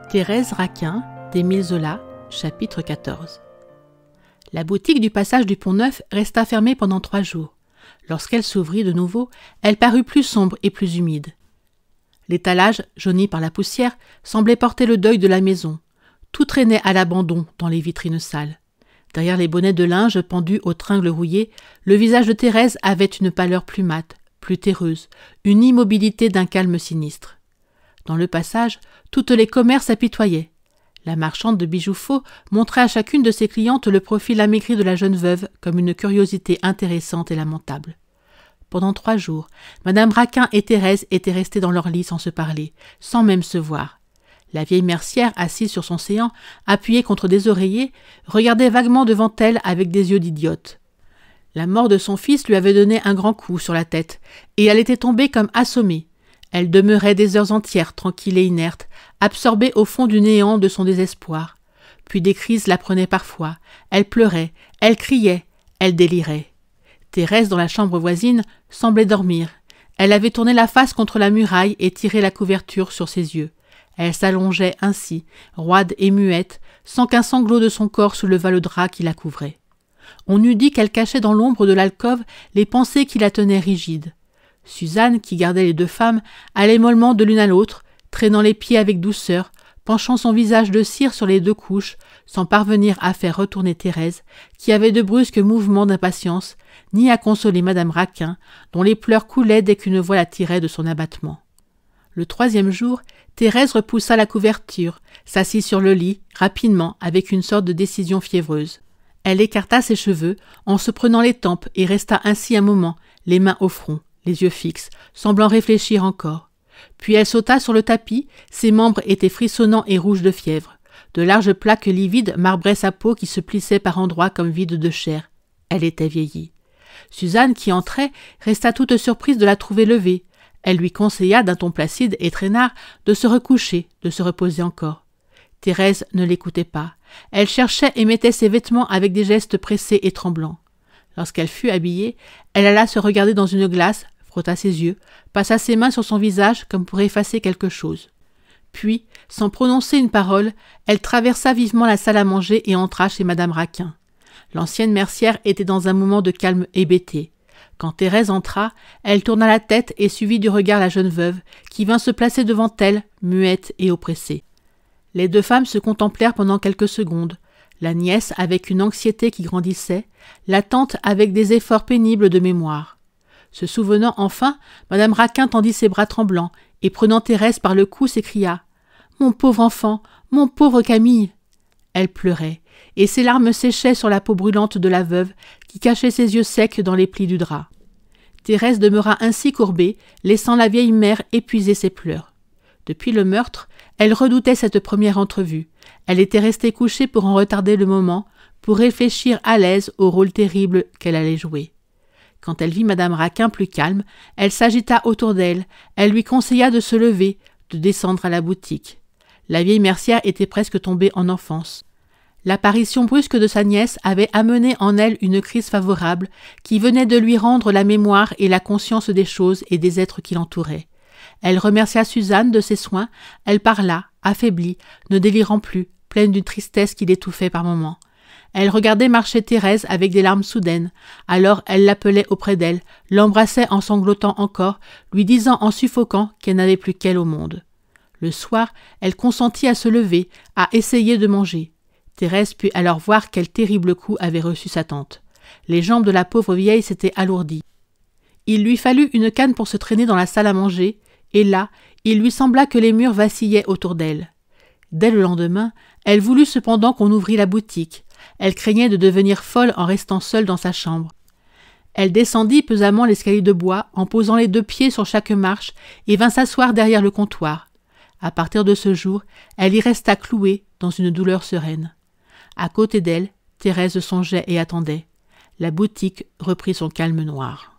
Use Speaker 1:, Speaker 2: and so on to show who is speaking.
Speaker 1: Thérèse Raquin, d'Émile Zola, chapitre 14. La boutique du passage du Pont-Neuf resta fermée pendant 3 jours. Lorsqu'elle s'ouvrit de nouveau, elle parut plus sombre et plus humide. L'étalage, jauni par la poussière, semblait porter le deuil de la maison. Tout traînait à l'abandon dans les vitrines sales. Derrière les bonnets de linge pendus aux tringles rouillées, le visage de Thérèse avait une pâleur plus mate, plus terreuse, une immobilité d'un calme sinistre. Dans le passage, toutes les commères s'apitoyaient. La marchande de bijoux faux montrait à chacune de ses clientes le profil amaigri de la jeune veuve comme une curiosité intéressante et lamentable. Pendant 3 jours, Madame Raquin et Thérèse étaient restées dans leur lit sans se parler, sans même se voir. La vieille mercière, assise sur son séant, appuyée contre des oreillers, regardait vaguement devant elle avec des yeux d'idiote. La mort de son fils lui avait donné un grand coup sur la tête, et elle était tombée comme assommée. Elle demeurait des heures entières, tranquille et inerte, absorbée au fond du néant de son désespoir. Puis des crises la prenaient parfois. Elle pleurait, elle criait, elle délirait. Thérèse, dans la chambre voisine, semblait dormir. Elle avait tourné la face contre la muraille et tiré la couverture sur ses yeux. Elle s'allongeait ainsi, roide et muette, sans qu'un sanglot de son corps soulevât le drap qui la couvrait. On eût dit qu'elle cachait dans l'ombre de l'alcôve les pensées qui la tenaient rigide. Suzanne, qui gardait les 2 femmes, allait mollement de l'une à l'autre, traînant les pieds avec douceur, penchant son visage de cire sur les 2 couches, sans parvenir à faire retourner Thérèse, qui avait de brusques mouvements d'impatience, ni à consoler Madame Raquin, dont les pleurs coulaient dès qu'une voix la tirait de son abattement. Le 3e jour, Thérèse repoussa la couverture, s'assit sur le lit, rapidement, avec une sorte de décision fiévreuse. Elle écarta ses cheveux, en se prenant les tempes, et resta ainsi un moment, les mains au front, les yeux fixes, semblant réfléchir encore. Puis elle sauta sur le tapis, ses membres étaient frissonnants et rouges de fièvre. De larges plaques livides marbraient sa peau qui se plissait par endroits comme vide de chair. Elle était vieillie. Suzanne, qui entrait, resta toute surprise de la trouver levée. Elle lui conseilla d'un ton placide et traînard de se recoucher, de se reposer encore. Thérèse ne l'écoutait pas. Elle cherchait et mettait ses vêtements avec des gestes pressés et tremblants. Lorsqu'elle fut habillée, elle alla se regarder dans une glace, frotta ses yeux, passa ses mains sur son visage comme pour effacer quelque chose. Puis, sans prononcer une parole, elle traversa vivement la salle à manger et entra chez Madame Raquin. L'ancienne mercière était dans un moment de calme hébété. Quand Thérèse entra, elle tourna la tête et suivit du regard la jeune veuve, qui vint se placer devant elle, muette et oppressée. Les 2 femmes se contemplèrent pendant quelques secondes. La nièce avec une anxiété qui grandissait, la tante avec des efforts pénibles de mémoire. Se souvenant enfin, Madame Raquin tendit ses bras tremblants et prenant Thérèse par le cou s'écria « Mon pauvre enfant, mon pauvre Camille !» Elle pleurait, et ses larmes séchaient sur la peau brûlante de la veuve qui cachait ses yeux secs dans les plis du drap. Thérèse demeura ainsi courbée, laissant la vieille mère épuiser ses pleurs. Depuis le meurtre, elle redoutait cette première entrevue. Elle était restée couchée pour en retarder le moment, pour réfléchir à l'aise au rôle terrible qu'elle allait jouer. Quand elle vit Madame Raquin plus calme, elle s'agita autour d'elle, elle lui conseilla de se lever, de descendre à la boutique. La vieille mercière était presque tombée en enfance. L'apparition brusque de sa nièce avait amené en elle une crise favorable qui venait de lui rendre la mémoire et la conscience des choses et des êtres qui l'entouraient. Elle remercia Suzanne de ses soins, elle parla, affaiblie, ne délirant plus, pleine d'une tristesse qui l'étouffait par moments. Elle regardait marcher Thérèse avec des larmes soudaines. Alors elle l'appelait auprès d'elle, l'embrassait en sanglotant encore, lui disant en suffoquant qu'elle n'avait plus qu'elle au monde. Le soir, elle consentit à se lever, à essayer de manger. Thérèse put alors voir quel terrible coup avait reçu sa tante. Les jambes de la pauvre vieille s'étaient alourdies. Il lui fallut une canne pour se traîner dans la salle à manger, et là, il lui sembla que les murs vacillaient autour d'elle. Dès le lendemain, elle voulut cependant qu'on ouvrît la boutique. Elle craignait de devenir folle en restant seule dans sa chambre. Elle descendit pesamment l'escalier de bois en posant les 2 pieds sur chaque marche et vint s'asseoir derrière le comptoir. À partir de ce jour, elle y resta clouée dans une douleur sereine. À côté d'elle, Thérèse songeait et attendait. La boutique reprit son calme noir.